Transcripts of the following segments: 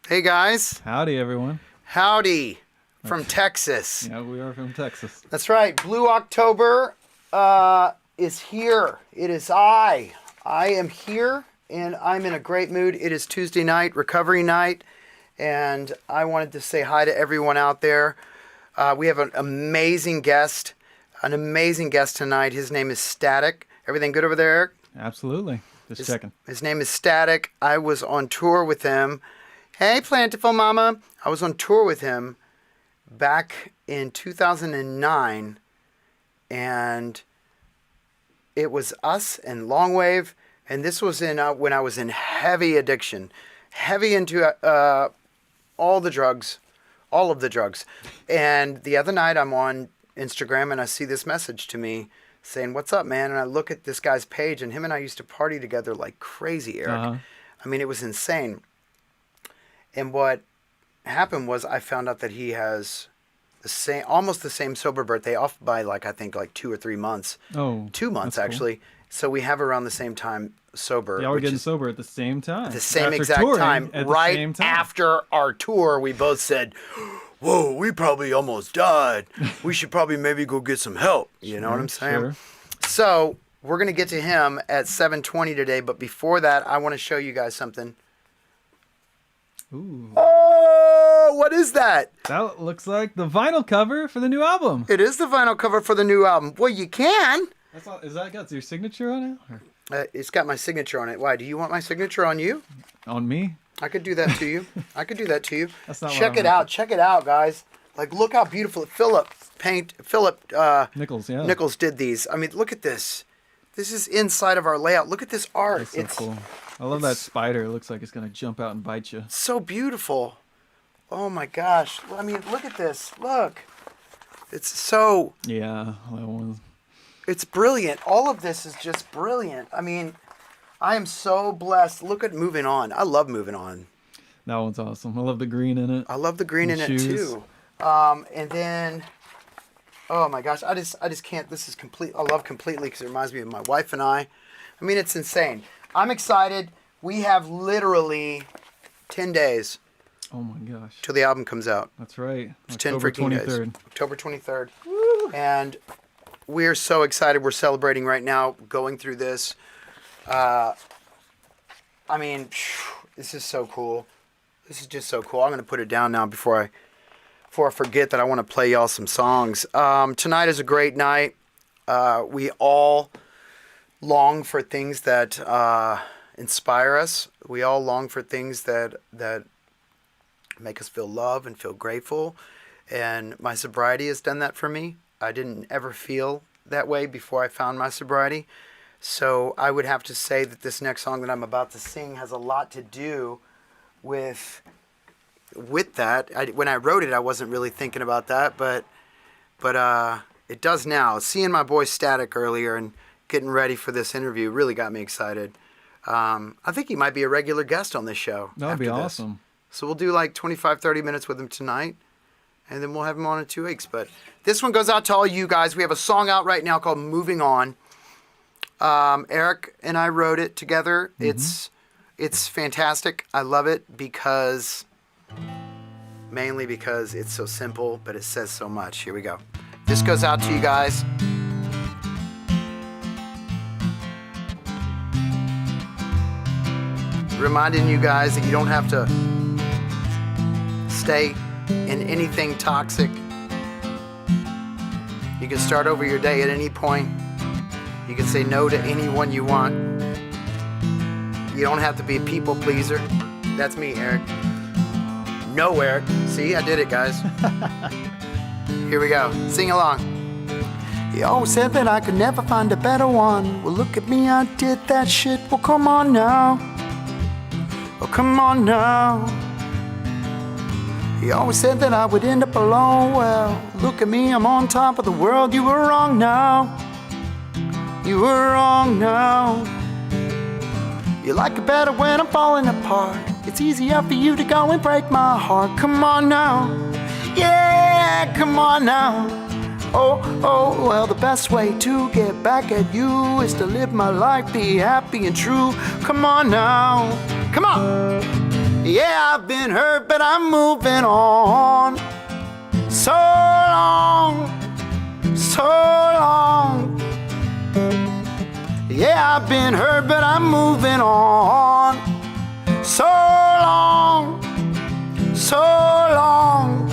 Hey guys. Howdy, everyone. Howdy from Texas. Yeah, we are from Texas. That's right. Blue October is here. It is I. I am here and I'm in a great mood. It is Tuesday night, recovery night, and I wanted to say hi to everyone out there. We have an amazing guest tonight. His name is Static. Everything good over there, Eric? Absolutely. Just checking. His name is Static. I was on tour with him. Hey, Plantiful Mama. I was on tour with him back in 2009, and it was us and Longwave, and this was in when I was in heavy addiction, heavy into all of the drugs. And the other night I'm on Instagram and I see this message to me saying, "What's up, man?" And I look at this guy's page, and him and I used to party together like crazy, Eric. Uh-huh. I mean, it was insane. And what happened was I found out that he has almost the same sober birthday, off by I think 2 or 3 months. Oh, 2 months that's actually. Cool. So we have around the same time sober. Yeah, we're getting sober at the same time. At the same After exact touring time. at the Right same time. after our tour, we both said, "Whoa, we probably almost died. We should probably maybe go get some help." You know what I'm saying? Sure. So we're going to get to him at 7:20 today. But before that, I want to show you guys something. Ooh. Oh, what is that? That looks like the vinyl cover for the new album. It is the vinyl cover for the new album. Well, you can. Is that got your signature on it? Or It's got my signature on it. Why? Do you want my signature on you? on me? I could do that to you. That's not Check what it out. Check it out, guys. Look how beautiful. Philip Nichols, yeah. Nichols did these. I mean, look at this. This is inside of our layout. Look at this art. That's so It's cool. I love that spider. It looks like it's going to jump out and bite you. so beautiful. Oh my gosh. I mean, look at this. Look. It's so... Yeah, that one. It's brilliant. All of this is just brilliant. I mean, I am so blessed. Look at Moving On. I love Moving On. That one's awesome. I love the green in it. I love the green in And it shoes. too. And then, oh my gosh, I just can't. This is complete. I love Completely because it reminds me of my wife and I. I mean, it's insane. I'm excited. We have literally 10 days Oh my gosh. till the album comes out. That's right. It's 10 October freaking 23rd. days. October 23rd. And we're so excited. We're celebrating right now, going through this. I mean, this is so cool. This is just so cool. I'm going to put it down now before I forget that I want to play y'all some songs. Tonight is a great night. We all long for things that inspire us. We all long for things that make us feel love and feel grateful. And my sobriety has done that for me. I didn't ever feel that way before I found my sobriety. So I would have to say that this next song that I'm about to sing has a lot to do with that. When I wrote it, I wasn't really thinking about that, but it does now. Seeing my boy Static earlier and getting ready for this interview really got me excited. I think he might be a regular guest on this show. That would be after this. awesome. So we'll do 25, 30 minutes with him tonight, and then we'll have him on in 2 weeks. But this one goes out to all you guys. We have a song out right now called Moving On. Eric and I wrote it together. Mm-hmm. It's fantastic. I love it mainly because it's so simple, but it says so much. Here we go. This goes out to you guys. Reminding you guys that you don't have to stay in anything toxic. You can start over your day at any point. You can say no to anyone you want. You don't have to be a people pleaser. That's me, Eric. No, Eric. See, I did it, guys. Here we go. Sing along. You always said that I could never find a better one. Well, look at me, I did that shit. Well, come on now. Oh, come on now. You always said that I would end up alone. Well, look at me, I'm on top of the world. You were wrong now. You were wrong now. You like it better when I'm falling apart. It's easier for you to go and break my heart. Come on now. Yeah, come on now. Oh, well, the best way to get back at you is to live my life, be happy and true. Come on now. Come on. Yeah, I've been hurt, but I'm moving on. So long, so long. Yeah, I've been hurt, but I'm moving on. So long, so long.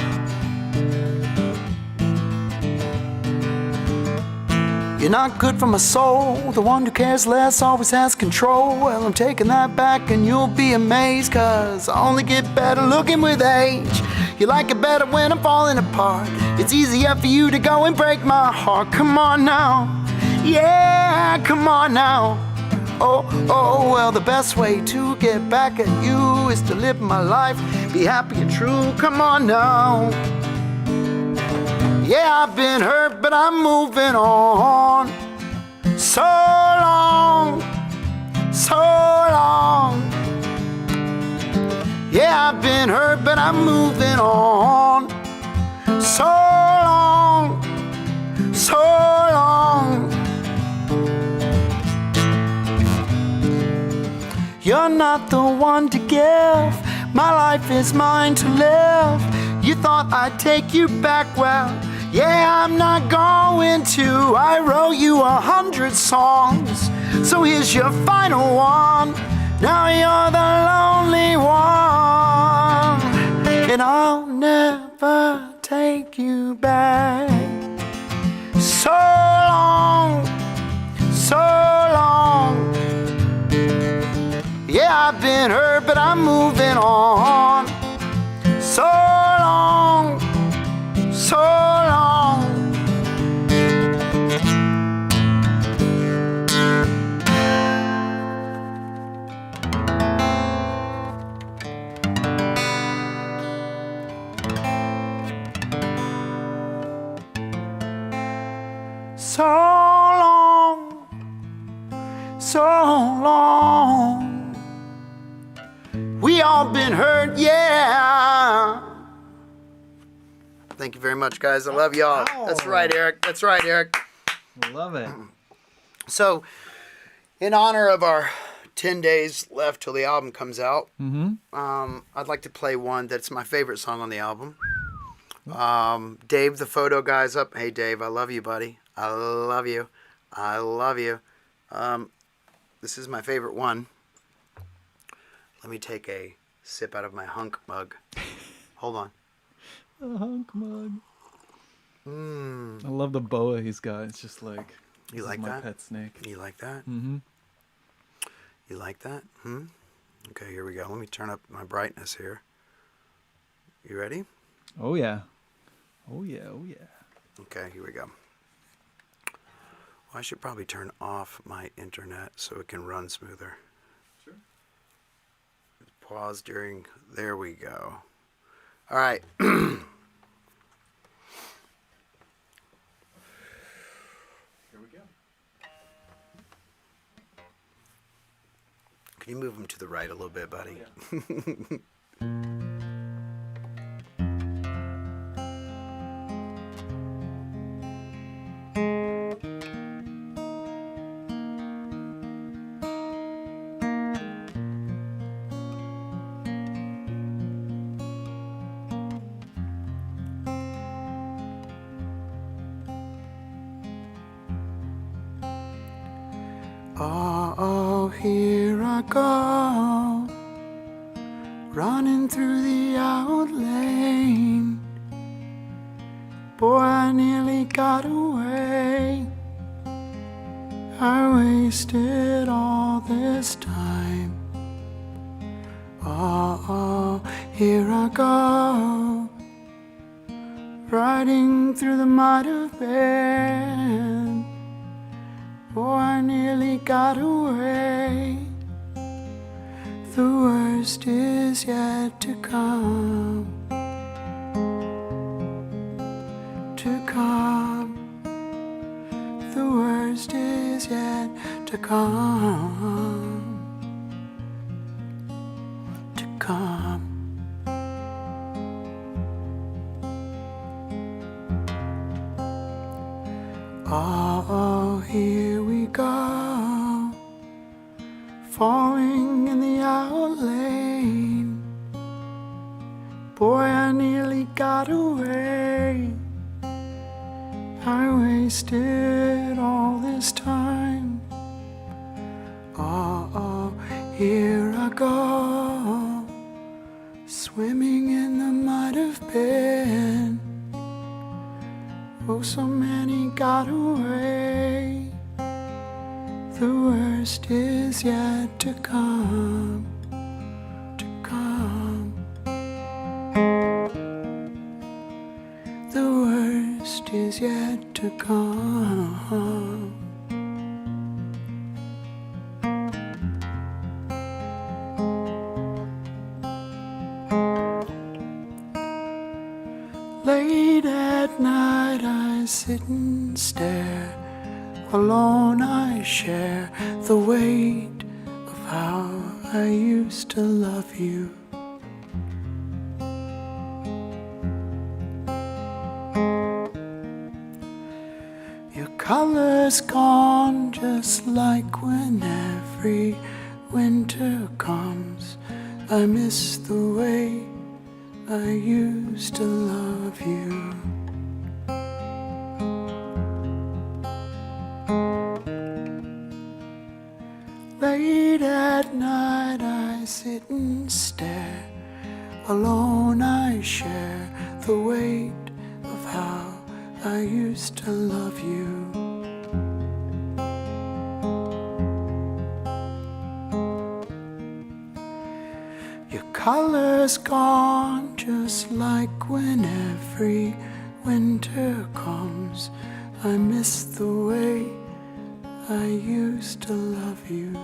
You're not good for my soul. The one who cares less always has control. Well, I'm taking that back and you'll be amazed, 'cause I only get better looking with age. You like it better when I'm falling apart. It's easier for you to go and break my heart. Come on now, yeah, come on now. Oh, oh, well, the best way to get back at you is to live my life, be happy and true. Come on now. Yeah, I've been hurt, but I'm moving on. So long, so long. Yeah, I've been hurt, but I'm moving on. So long, so long. You're not the one to give. My life is mine to live. You thought I'd take you back, well, yeah, I'm not going to. I wrote you 100 songs, so here's your final one. Now you're the lonely one, and I'll never take you back. So long, so long. Yeah, I've been hurt, but I'm moving on. So long, so long. So long, so long. We all been hurt, yeah. Thank you very much, guys. I love y'all. Ow. That's right, Eric. That's right, Eric. Love it. So, in honor of our 10 days left till the album comes out, I'd like to play one that's my favorite song on the album. Dave, the photo guy's up. Hey, Dave, I love you, buddy. I love you. I love you. This is my favorite one. Let me take a sip out of my hunk mug. Hold on. A hunk mug. I love the boa he's got. It's just like, You this like is my that? pet snake. You like that? Mm-hmm. You like that? Okay, here we go. Let me turn up my brightness here. You ready? Oh yeah. Oh yeah. Oh yeah. Okay, here we go. Well, I should probably turn off my internet so it can run smoother. Sure. Pause during. There we go. All right. Here we go. Can you move them to the right a little bit, buddy? Yeah. Oh, here I go, running through the out lane. Boy, I nearly got away. I wasted all this time. Oh, here I go, riding through the might have been. Oh, I nearly got away. The worst is yet to come. To come. The worst is yet to come. To come. Oh, here we go, falling in the out lane. Boy, I nearly got away. I wasted all this time. Oh, here I go, swimming in the mud of been. Oh, so many got away. The worst is yet to come, to come. The worst is yet to come. Late at night I sit and stare. Alone I share the weight of how I used to love you. Your color's gone just like when every winter comes. I miss the way I used to love you. Late at night I sit and stare. Alone I share the weight of how I used to love you. Your color's gone just like when every winter comes. I miss the way I used to love you.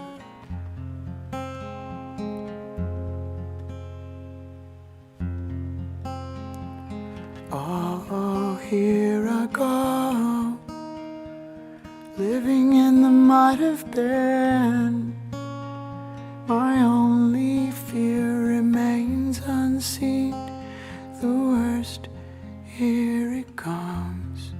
Oh, here I go, living in the might have been. My only fear remains unseen. The worst, here it comes.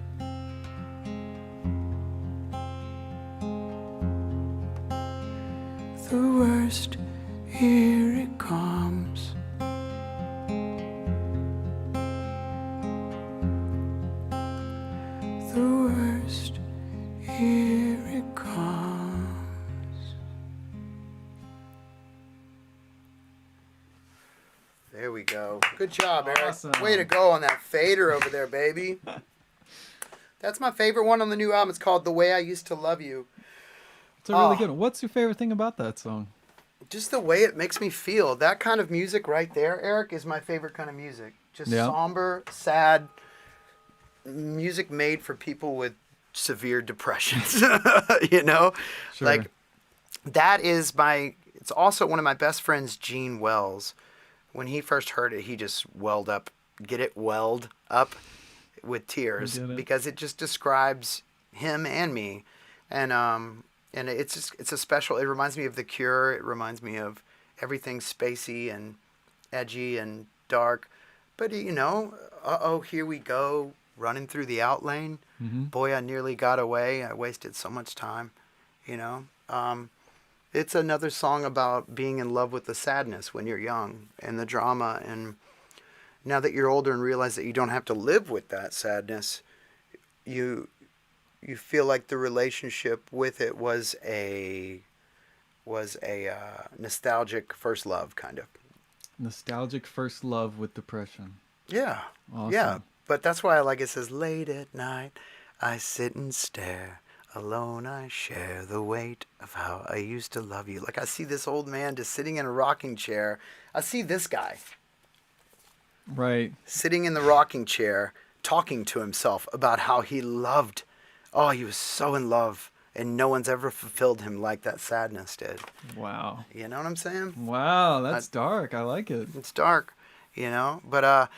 The worst, here it comes. The worst, here it comes. There we go. Good job, Awesome. Eric. Way to go on that fader over there, baby. That's my favorite one on the new album. It's called The Way I Used to Love You. It's a really good one. What's your favorite thing about that song? Just the way it makes me feel. That kind of music right there, Eric, is my favorite kind of music. Just somber, sad music made for people with severe depressions. You know? Sure. Like, that is it's also one of my best friends, Gene Wells. When he first heard it, he just welled up with tears because it just describes him and me. And it's a special, it reminds me of The Cure. It reminds me of everything spacey and edgy and dark. But, you know, here we go, running through the outlane. Mm-hmm. Boy, I nearly got away. I wasted so much time, you know. It's another song about being in love with the sadness when you're young and the drama. And now that you're older and realize that you don't have to live with that sadness, you feel like the relationship with it was a nostalgic first love, kind of. Nostalgic first love with depression. Yeah. Awesome. Yeah. But that's why I like it. Says, late at night, I sit and stare. Alone I share the weight of how I used to love you. Like, I see this old man just sitting in a rocking chair. I see this guy. Right. Sitting in the rocking chair, talking to himself about how he loved. Oh, he was so in love, and no one's ever fulfilled him like that sadness did. Wow. You know what I'm saying? Wow, that's dark. I like it. It's dark, you know. But oh,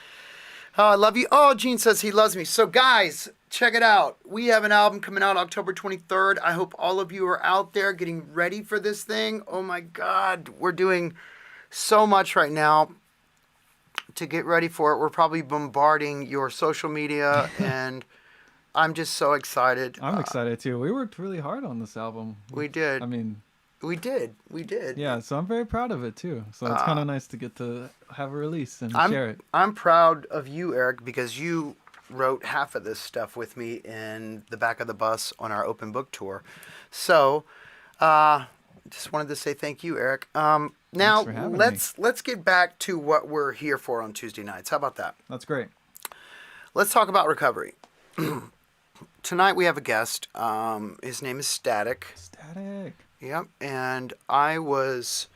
I love you. Oh, Gene says he loves me. So guys, check it out. We have an album coming out October 23rd. I hope all of you are out there getting ready for this thing. Oh my God, we're doing so much right now to get ready for it. We're probably bombarding your social media and I'm just so excited. I'm excited too. We worked really hard on this album. We did. I mean, We did. We did. Yeah, so I'm very proud of it too. So it's kind of nice to get to have a release and share it. I'm proud of you, Eric, because you wrote half of this stuff with me in the back of the bus on our open book tour. So, just wanted to say thank you, Eric. Now for having let's get back to what we're here for on Tuesday nights. How about that? That's great. Let's talk about recovery. Tonight we have a guest. His name is Static. Static. Yep, and I was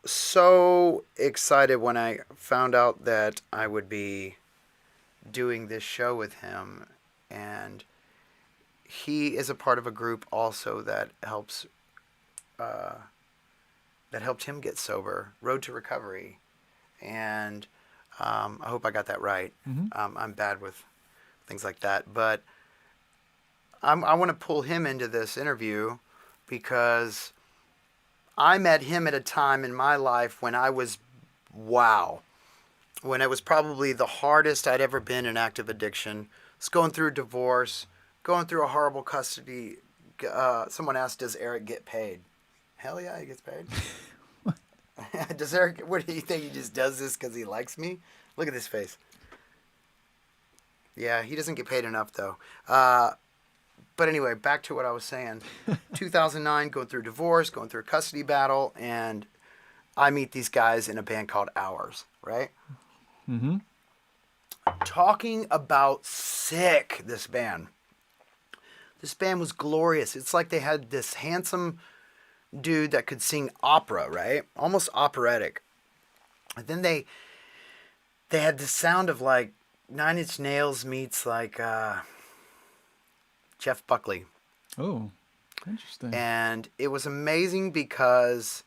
so excited when I found out that I would be doing this show with him, and he is a part of a group also that helps that helped him get sober, Road to Recovery, and I hope I got that right. I'm bad with things like that, but I want to pull him into this interview because I met him at a time in my life when I was, when it was probably the hardest I'd ever been in active addiction. I was going through a divorce, going through a horrible custody. Someone asked, does Eric get paid? Hell yeah, he gets paid. Does Eric, what do you think, he just does this because he likes me? Look at this face. Yeah, he doesn't get paid enough though. But anyway, back to what I was saying. 2009, going through divorce, going through a custody battle, and I meet these guys in a band called Ours, right? Mm-hmm. Talking about sick, this band. This band was glorious. It's like they had this handsome dude that could sing opera, right? Almost operatic. And then they had the sound of like Nine Inch Nails meets like Jeff Buckley. Oh, interesting. And it was amazing because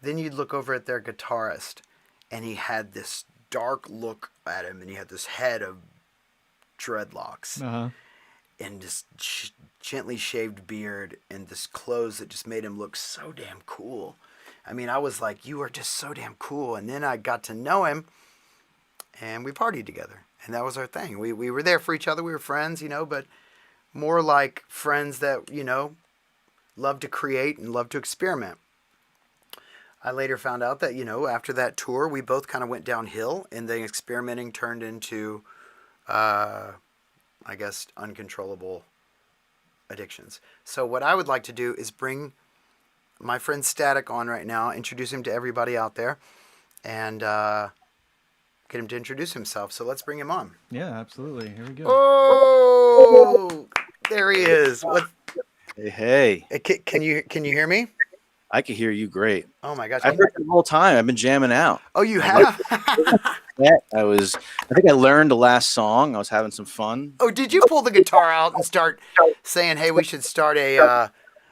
then you'd look over at their guitarist and he had this dark look at him and he had this head of dreadlocks and this gently shaved beard and this clothes that just made him look so damn cool. I mean, I was like, you are just so damn cool. And then I got to know him and we partied together. And that was our thing. We were there for each other. We were friends, but more like friends that, love to create and love to experiment. I later found out that, after that tour, we both kind of went downhill and the experimenting turned into, I guess, uncontrollable addictions. So what I would like to do is bring my friend Static on right now, introduce him to everybody out there, and get him to introduce himself. So let's bring him on. Yeah, absolutely. Here we go. Oh, there he is. What? Hey. Can you hear me? I can hear you great. Oh my gosh. I've heard you the whole time. I've been jamming out. Oh, you have? Yeah, I think I learned the last song. I was having some fun. Oh, did you pull the guitar out and start saying, hey, we should start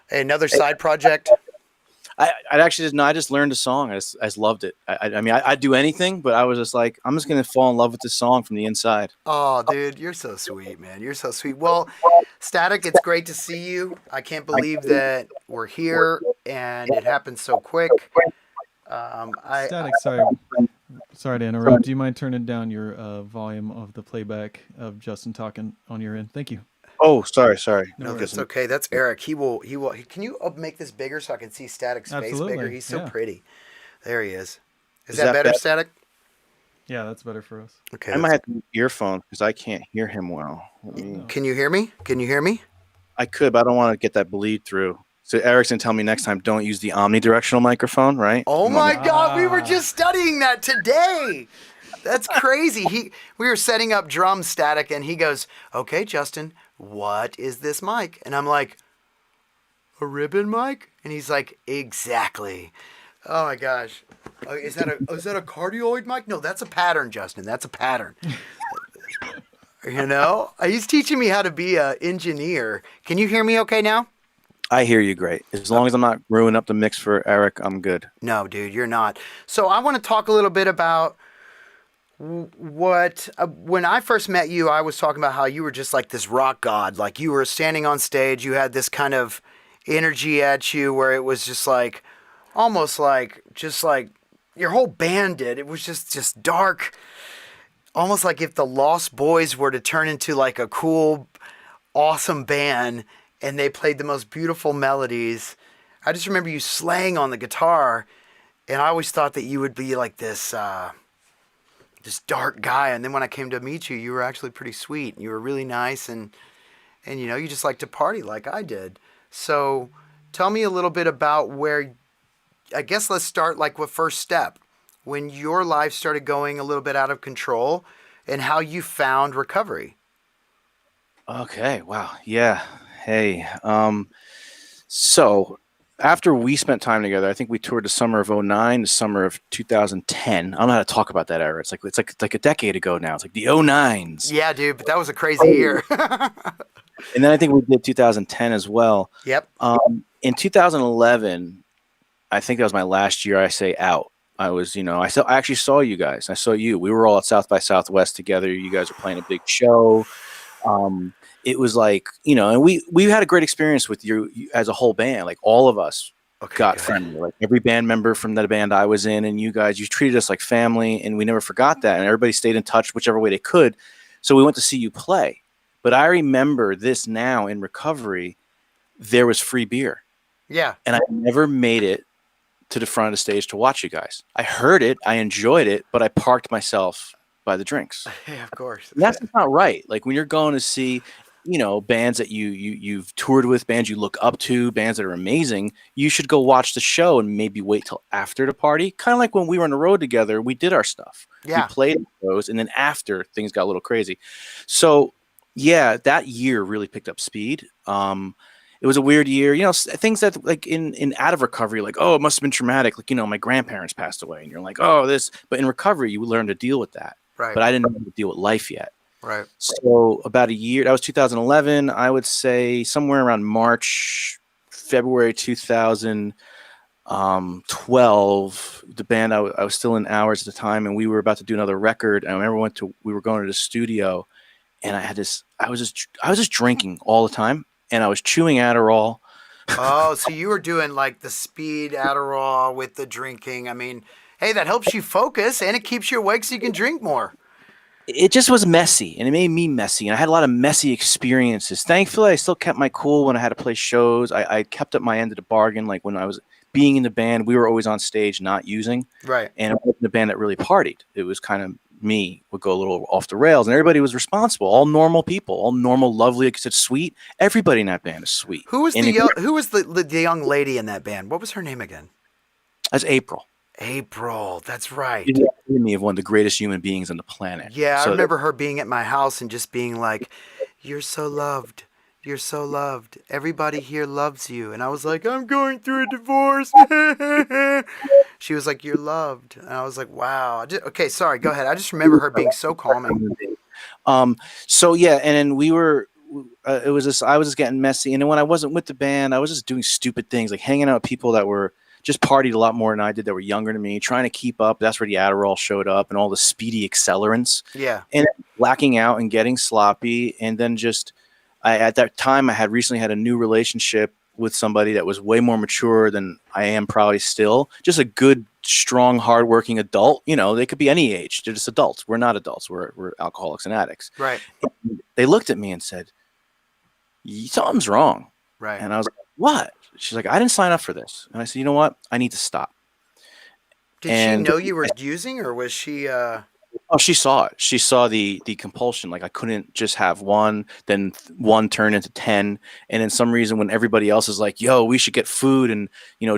another side project? I actually didn't know. I just learned a song. I just loved it. I mean, I'd do anything, but I was just like, I'm just going to fall in love with this song from the inside. Oh, dude, you're so sweet, man. You're so sweet. Well, Static, it's great to see you. I can't believe that we're here and it happened so quick. Static, sorry to interrupt. Do you mind turning down your volume of the playback of Justin talking on your end? Thank you. Oh, sorry. No, that's okay. That's Eric. He will. Can you make this bigger so I can see Static's face bigger? He's so pretty. There he is. Is that better, Static? Yeah, that's better for us. Okay. I might have to use earphones because I can't hear him well. Can you hear me? I could, but I don't want to get that bleed through. So Eric's going to tell me next time, don't use the omnidirectional microphone, right? Oh my God, we were just studying that today. That's crazy. We were setting up drum, Static, and he goes, okay, Justin, what is this mic? And I'm like, a ribbon mic? And he's like, exactly. Oh my gosh. Is that a cardioid mic? No, that's a pattern, Justin. That's a pattern. He's teaching me how to be an engineer. Can you hear me okay now? I hear you great. As long as I'm not ruining up the mix for Eric, I'm good. No, dude, you're not. So I want to talk a little bit about when I first met you, I was talking about how you were just like this rock god. Like you were standing on stage, you had this kind of energy at you where it was just like, almost like, just like your whole band did. It was just dark. Almost like if the Lost Boys were to turn into like a cool, awesome band and they played the most beautiful melodies. I just remember you slaying on the guitar, and I always thought that you would be like this dark guy. And then when I came to meet you, you were actually pretty sweet. You were really nice, and you know, you just like to party like I did. So tell me a little bit about where, I guess let's start like with first step, when your life started going a little bit out of control and how you found recovery. Okay. Wow. Yeah. Hey. So after we spent time together, I think we toured the summer of '09, the summer of 2010. I don't know how to talk about that era. It's like a decade ago now. It's like the '09s. Yeah, dude, but that was a crazy year. And then I think we did 2010 as well. Yep. In 2011, I think that was my last year. I say out. I was, I actually saw you guys. I saw you. We were all at South by Southwest together. You guys were playing a big show. It was like, and we had a great experience with you as a whole band. Like all of us got friendly. Like every band member from the band I was in, and you guys, you treated us like family, and we never forgot that. And everybody stayed in touch whichever way they could. So we went to see you play. But I remember this now in recovery, there was free beer. Yeah. And I never made it to the front of the stage to watch you guys. I heard it, I enjoyed it, but I parked myself by the drinks. Yeah, of course. And that's not right. Like when you're going to see, bands that you've toured with, bands you look up to, bands that are amazing, you should go watch the show and maybe wait till after the party. Kind of like when we were on the road together, we did our stuff. Yeah. We played shows, and then after things got a little crazy. So yeah, that year really picked up speed. It was a weird year, things that like in out of recovery, like, oh, it must have been traumatic. Like, my grandparents passed away, and you're like, oh, this, but in recovery, you learn to deal with that. Right. But I didn't know how to deal with life yet. Right. So about a year, that was 2011. I would say somewhere around February 2012, the band, I was still in Hours at the time, and we were about to do another record. And I remember we were going to the studio, and I was just drinking all the time. And I was chewing Adderall. Oh, so you were doing like the speed Adderall with the drinking. I mean, hey, that helps you focus and it keeps you awake so you can drink more. It just was messy, and it made me messy. And I had a lot of messy experiences. Thankfully, I still kept my cool when I had to play shows. I kept up my end of the bargain. Like when I was being in the band, we were always on stage not using. Right. And it wasn't the band that really partied. It was kind of me would go a little off the rails, and everybody was responsible. All normal people, all normal, lovely, like I said, sweet. Everybody in that band is sweet. Who was the young lady in that band? What was her name again? That's April. April, that's right. She reminded me of one of the greatest human beings on the planet. Yeah, I remember her being at my house and just being like, "You're so loved. You're so loved. Everybody here loves you." And I was like, "I'm going through a divorce." She was like, "You're loved." And I was like, "Wow." Okay, sorry, go ahead. I just remember her being so calming. So yeah, and then we were, I was just getting messy. And then when I wasn't with the band, I was just doing stupid things, like hanging out with people that were just partied a lot more than I did, that were younger than me, trying to keep up. That's where the Adderall showed up and all the speedy accelerants. Yeah. And blacking out and getting sloppy. And then at that time, I had recently had a new relationship with somebody that was way more mature than I am probably still. Just a good, strong, hardworking adult. They could be any age. They're just adults. We're not adults. We're alcoholics and addicts. Right. And they looked at me and said, something's wrong. Right. And I was like, what? She's like, I didn't sign up for this. And I said, you know what? I need to stop. Did she know you were using, or was she... Oh, she saw it. She saw the compulsion. Like I couldn't just have one, then one turned into 10. And then some reason when everybody else is like, yo, we should get food and,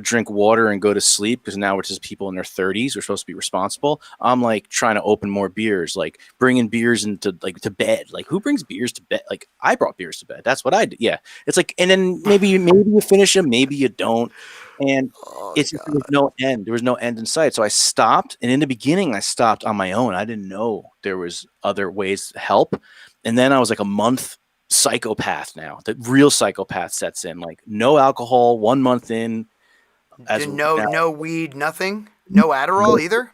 drink water and go to sleep, because now we're just people in their 30s. We're supposed to be responsible. I'm like trying to open more beers, like bringing beers into to bed. Like who brings beers to bed? Like I brought beers to bed. That's what I did. Yeah. It's like, and then maybe you finish them, maybe you don't. And there was no end. There was no end in sight. So I stopped. And in the beginning, I stopped on my own. I didn't know there was other ways to help. And then I was like a month psychopath now. The real psychopath sets in. Like no alcohol, 1 month in. No weed, nothing? No Adderall either?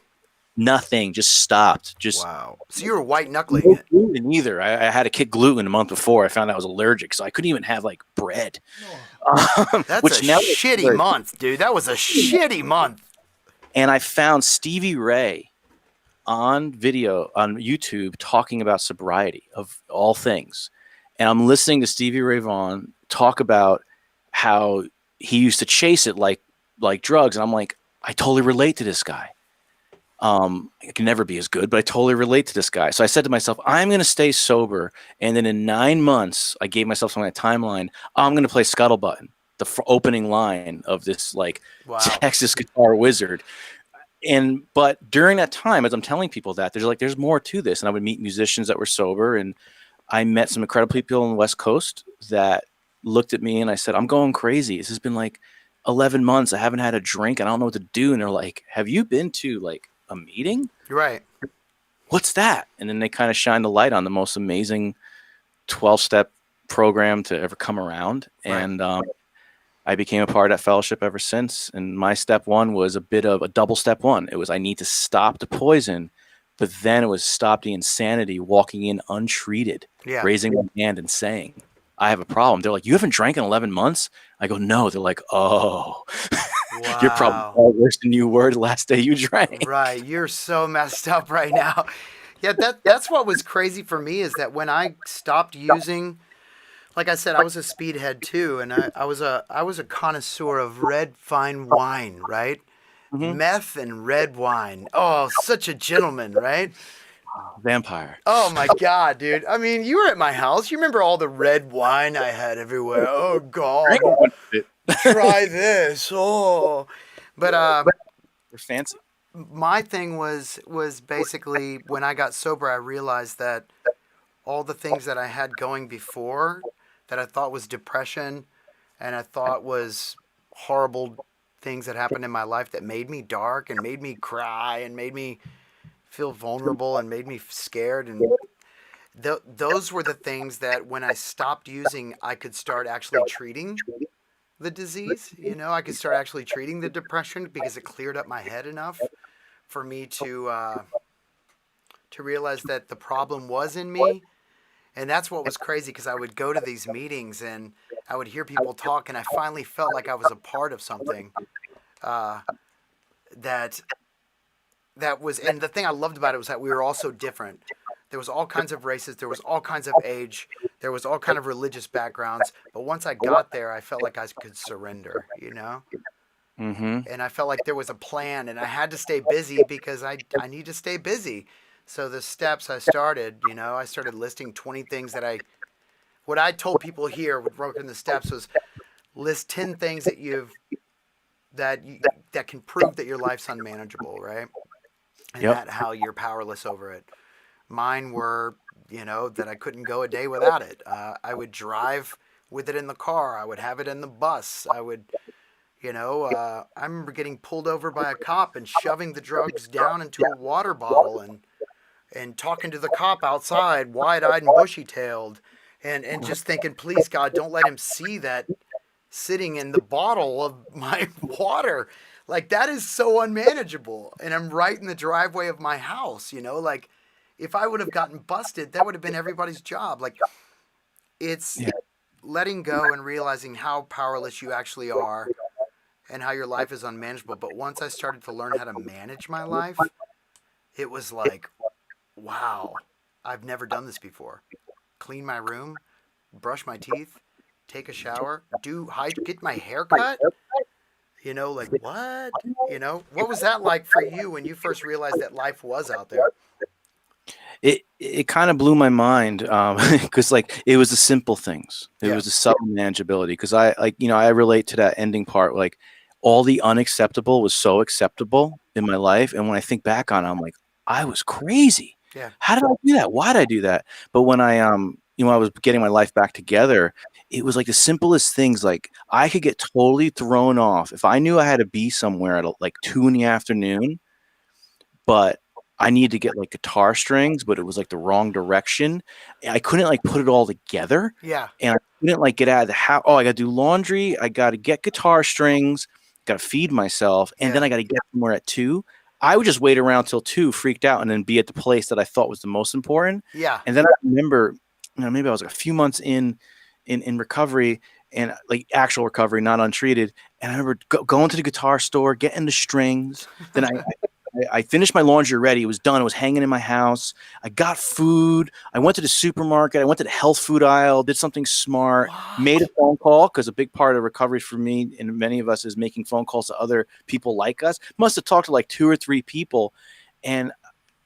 Nothing. Just stopped. Wow. So you were white knuckling no it. gluten either. I had to kick gluten a month before. I found out I was allergic, so I couldn't even have like bread. That's a shitty month, dude. That was a shitty month. And I found Stevie Ray on video on YouTube talking about sobriety of all things. And I'm listening to Stevie Ray Vaughan talk about how he used to chase it like drugs, and I'm like, I totally relate to this guy. I can never be as good, but I totally relate to this guy. So I said to myself, I'm going to stay sober. And then in 9 months, I gave myself some kind of timeline. I'm going to play Scuttlebutt, the opening line of this like Wow. Texas Guitar Wizard. But during that time, as I'm telling people that, there's more to this. And I would meet musicians that were sober. And I met some incredible people on the West Coast that looked at me and I said, I'm going crazy. This has been like 11 months. I haven't had a drink. I don't know what to do. And they're like, have you been to like a meeting? Right. What's that? And then they kind of shine the light on the most amazing 12-step program to ever come around. Right. And I became a part of that fellowship ever since. And my step one was a bit of a double step one. It was, I need to stop the poison, but then it was stop the insanity, walking in untreated, Yeah. raising my hand and saying, I have a problem. They're like, you haven't drank in 11 months? I go, no. They're like, oh, Wow. you're probably worse than you were the last day you drank. Right. You're so messed up right now. Yeah, that's what was crazy for me is that when I stopped using, like I said, I was a speedhead too, and I was a connoisseur of red fine wine, right? Mhm. Meth and red wine. Oh, such a gentleman, right? Vampire. Oh my God, dude. I mean, you were at my house. You remember all the red wine I had everywhere. Oh God. Try this. Oh. But They're fancy. my thing was basically when I got sober, I realized that all the things that I had going before that I thought was depression and I thought was horrible things that happened in my life that made me dark and made me cry and made me feel vulnerable and made me scared, and those were the things that when I stopped using, I could start actually treating the disease. You know, I could start actually treating the depression because it cleared up my head enough for me to realize that the problem was in me. And that's what was crazy because I would go to these meetings and I would hear people talk, and I finally felt like I was a part of something that was, and the thing I loved about it was that we were all so different. There was all kinds of races, there was all kinds of age, there was all kind of religious backgrounds. But once I got there, I felt like I could surrender, you know? Mm-hmm. And I felt like there was a plan, and I had to stay busy because I need to stay busy. So the steps I started, you know, I started listing 20 things what I told people here with Broken the Steps was list 10 things that can prove that your life's unmanageable, right? And Yep. that how you're powerless over it. Mine were, you know, that I couldn't go a day without it. I would drive with it in the car. I would have it in the bus. I would, you know, I remember getting pulled over by a cop and shoving the drugs down into a water bottle and talking to the cop outside, wide-eyed and bushy-tailed, and just thinking, please, God, don't let him see that sitting in the bottle of my water. Like, that is so unmanageable. And I'm right in the driveway of my house, you know? Like, if I would have gotten busted, that would have been everybody's job. Like, it's letting go and realizing how powerless you actually are and how your life is unmanageable. But once I started to learn how to manage my life, it was like, wow, I've never done this before. Clean my room, brush my teeth, take a shower, get my hair cut. You know, like, what? You know, what was that like for you when you first realized that life was out there? It kind of blew my mind because like it was the simple things. It was the subtle manageability because I relate to that ending part. Like all the unacceptable was so acceptable in my life, and when I think back on it, I'm like, I was crazy. Yeah. How did I do that? Why did I do that? But when I I was getting my life back together, it was like the simplest things. Like I could get totally thrown off if I knew I had to be somewhere at like 2 p.m, but I needed to get like guitar strings, but it was like the wrong direction. I couldn't like put it all together. Yeah. And I couldn't like get out of the house. Oh, I got to do laundry. I got to get guitar strings, got to feed myself. And then I got to get somewhere at 2. I would just wait around till 2, freaked out, and then be at the place that I thought was the most important. Yeah. And then I remember, maybe I was like a few months in recovery, and like actual recovery, not untreated. And I remember going to the guitar store, getting the strings. Then I finished my laundry already. It was done. It was hanging in my house. I got food. I went to the supermarket. I went to the health food aisle, did something smart, made a phone call, because a big part of recovery for me and many of us is making phone calls to other people like us. Must have talked to like 2 or 3 people. And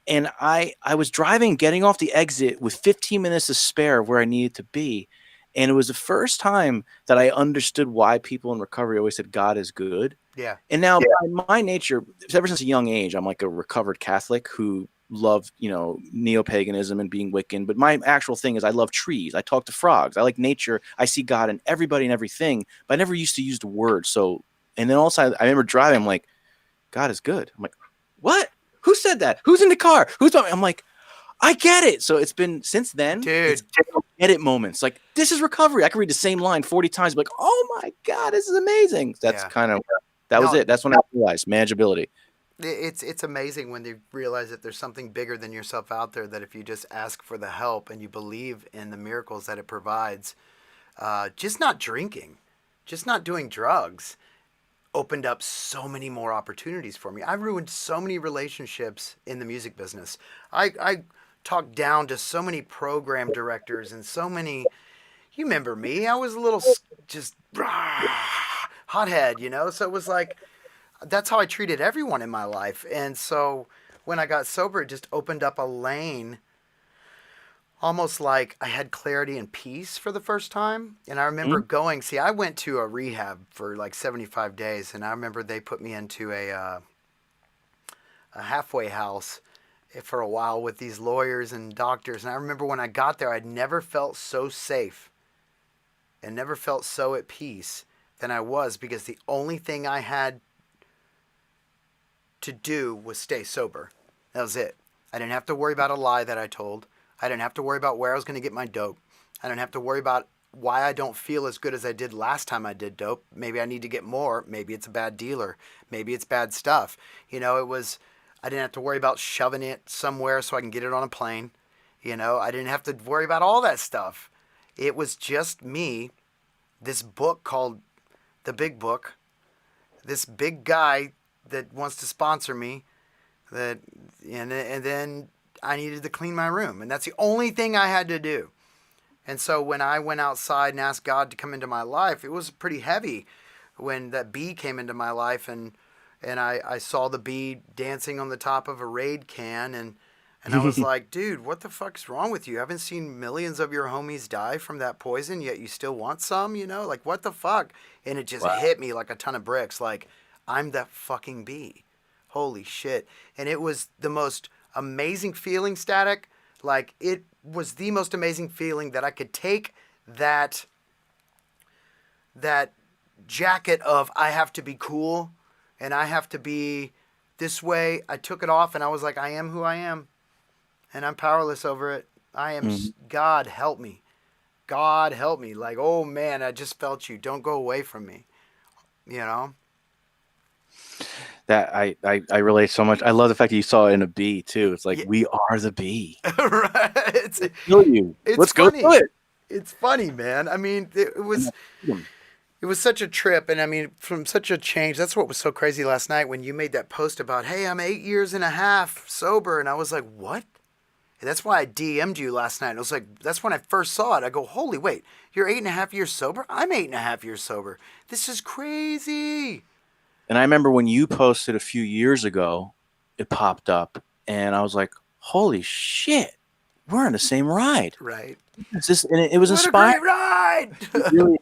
I was driving, getting off the exit with 15 minutes to spare of where I needed to be. And it was the first time that I understood why people in recovery always said God is good. Yeah. And now by my nature, ever since a young age, I'm like a recovered Catholic who loved, neo-paganism and being Wiccan. But my actual thing is I love trees. I talk to frogs. I like nature. I see God in everybody and everything, but I never used to use the word. So, and then also I remember driving, I'm like, God is good. I'm like, what? Who said that? Who's in the car? Who's talking? I'm like, I get it. So it's been since then, Dude. Get it moments. Like, this is recovery. I can read the same line 40 times, like, oh my God, this is amazing. That's kind of, that was it. That's when I realized manageability. It's amazing when you realize that there's something bigger than yourself out there, that if you just ask for the help and you believe in the miracles that it provides, just not drinking, just not doing drugs opened up so many more opportunities for me. I ruined so many relationships in the music business. I talked down to so many program directors and so many, you remember me, I was a little just hothead, so it was like, that's how I treated everyone in my life. And so when I got sober, it just opened up a lane, almost like I had clarity and peace for the first time. And I remember I went to a rehab for like 75 days. And I remember they put me into a halfway house for a while with these lawyers and doctors. And I remember when I got there, I'd never felt so safe and never felt so at peace than I was, because the only thing I had to do was stay sober. That was it. I didn't have to worry about a lie that I told. I didn't have to worry about where I was going to get my dope. I didn't have to worry about why I don't feel as good as I did last time I did dope. Maybe I need to get more. Maybe it's a bad dealer. Maybe it's bad stuff. I didn't have to worry about shoving it somewhere so I can get it on a plane. I didn't have to worry about all that stuff. It was just me, this book called The Big Book, this big guy that wants to sponsor me, and then I needed to clean my room. And that's the only thing I had to do. And so when I went outside and asked God to come into my life, it was pretty heavy when that bee came into my life, and I saw the bee dancing on the top of a Raid can, and I was like, dude, what the fuck's wrong with you? You haven't seen millions of your homies die from that poison, yet you still want some, Like, what the fuck? And it just hit me like a ton of bricks. Like, I'm that fucking bee. Holy shit. And it was the most amazing feeling, Static. Like, it was the most amazing feeling that I could take that jacket of I have to be cool and I have to be this way. I took it off and I was like, I am who I am. And I'm powerless over it. I am, God help me. God help me. Like, oh man, I just felt you. Don't go away from me. That I relate so much. I love the fact that you saw it in a bee too. It's like, we are the bee. Right. Let's go do it. It's funny, man. I mean, it was such a trip. And I mean, from such a change, that's what was so crazy last night when you made that post about, hey, I'm 8.5 years sober. And I was like, what? And that's why I DM'd you last night. I was like, that's when I first saw it. I go, holy, wait, you're 8.5 years sober? I'm 8.5 years sober. This is crazy. And I remember when you posted a few years ago, it popped up and I was like, holy shit, we're on the same ride. Right. It was what inspiring. A great ride.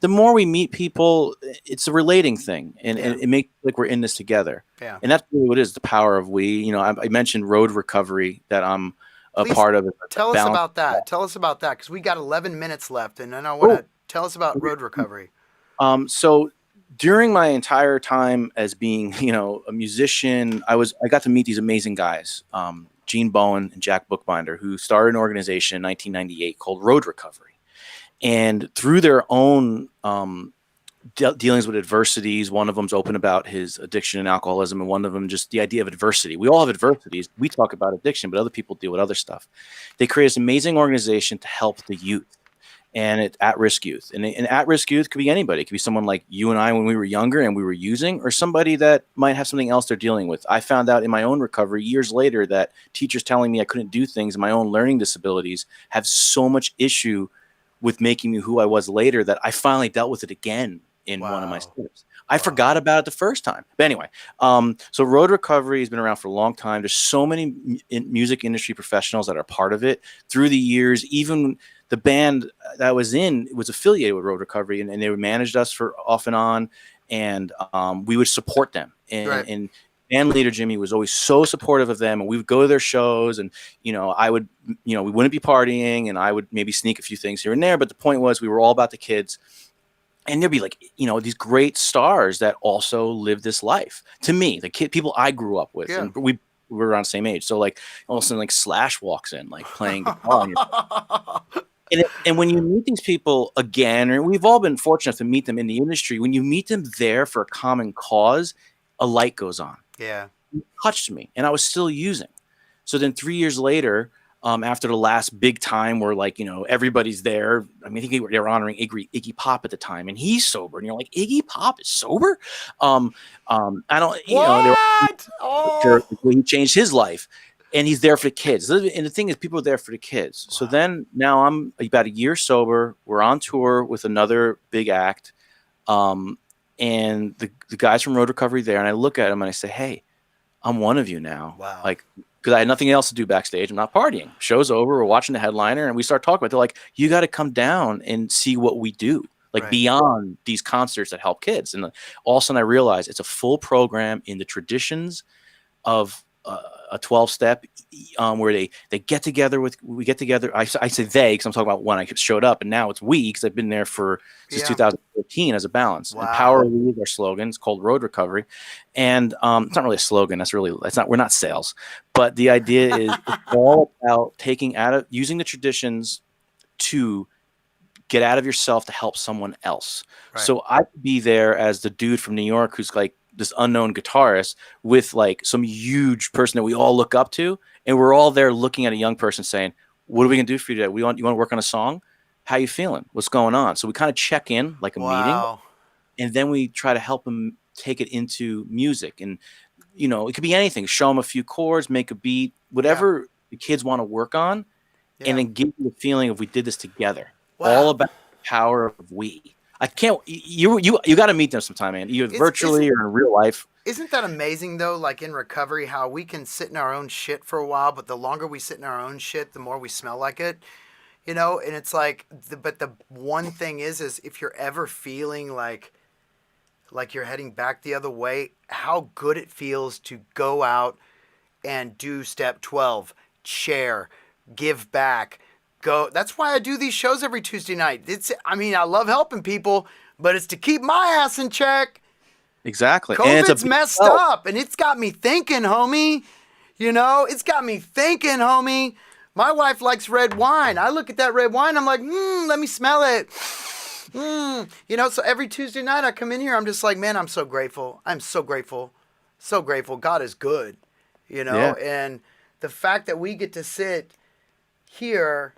The more we meet people, it's a relating thing, and it makes like we're in this together. Yeah. And that's really what it is, the power of we. I mentioned road recovery that I'm a part of. Tell us about that. Tell us about that, because we got 11 minutes left, and then I want to tell us about road recovery. So during my entire time as being, a musician, I got to meet these amazing guys. Gene Bowen and Jack Bookbinder, who started an organization in 1998 called Road Recovery. And through their own dealings with adversities, one of them's open about his addiction and alcoholism, and one of them just the idea of adversity. We all have adversities. We talk about addiction, but other people deal with other stuff. They create this amazing organization to help the youth. and it's at-risk youth. And at-risk youth could be anybody. It could be someone like you and I when we were younger and we were using, or somebody that might have something else they're dealing with. I found out in my own recovery years later that teachers telling me I couldn't do things, my own learning disabilities, have so much issue with making me who I was later that I finally dealt with it again in one of my students. I forgot about it the first time. But anyway, so Road Recovery has been around for a long time. There's so many music industry professionals that are part of it through the years. Even the band that I was in was affiliated with Road Recovery, and they managed us for off and on, and we would support them. And band leader Jimmy was always so supportive of them, and we would go to their shows, and I would, we wouldn't be partying, and I would maybe sneak a few things here and there, but the point was we were all about the kids. And there'd be like, these great stars that also live this life. To me, the people I grew up with, and we were around the same age. So like all of a sudden, like Slash walks in, like playing guitar. And when you meet these people again, or we've all been fortunate to meet them in the industry, when you meet them there for a common cause, a light goes on. Yeah. It touched me, and I was still using. So then 3 years later, after the last big time where everybody's there. I mean, I think they were honoring Iggy Pop at the time, and he's sober. And you're like, Iggy Pop is sober? I don't, he changed his life, and he's there for the kids. And the thing is, people are there for the kids. Wow. So then now I'm about a year sober. We're on tour with another big act. And the guys from Road Recovery there, and I look at them and I say, hey, I'm one of you now. Wow. Like, because I had nothing else to do backstage. I'm not partying. Show's over. We're watching the headliner, and we start talking about it. They're like, you got to come down and see what we do, like beyond these concerts that help kids. And all of a sudden I realized it's a full program in the traditions of a 12-step where they get together we get together. I say they, because I'm talking about when I showed up, and now it's we, because I've been there since 2014 as a balance. Wow. And Power We is our slogan. It's called Road Recovery. And it's not really a slogan. We're not sales, but the idea is it's all about using the traditions to get out of yourself to help someone else. Right. So I could be there as the dude from New York who's like this unknown guitarist with like some huge person that we all look up to, and we're all there looking at a young person saying, what are we gonna do for you today? You want to work on a song? How you feeling? What's going on? So we kind of check in like a meeting, and then we try to help them take it into music. And it could be anything. Show them a few chords, make a beat, whatever the kids want to work on, and then give them the feeling of we did this together. All about the power of we. I can't. You got to meet them sometime, man. Either virtually or in real life. Isn't that amazing though? Like in recovery, how we can sit in our own shit for a while, but the longer we sit in our own shit, the more we smell like it. And it's like, but the one thing is if you're ever feeling like you're heading back the other way, how good it feels to go out and do step 12, share, give back. That's why I do these shows every Tuesday night. I love helping people, but it's to keep my ass in check. Exactly. COVID's messed up, and it's got me thinking, homie. It's got me thinking, homie. My wife likes red wine. I look at that red wine, I'm like, let me smell it. So every Tuesday night I come in here, I'm just like, man, I'm so grateful. I'm so grateful. So grateful. God is good, and the fact that we get to sit here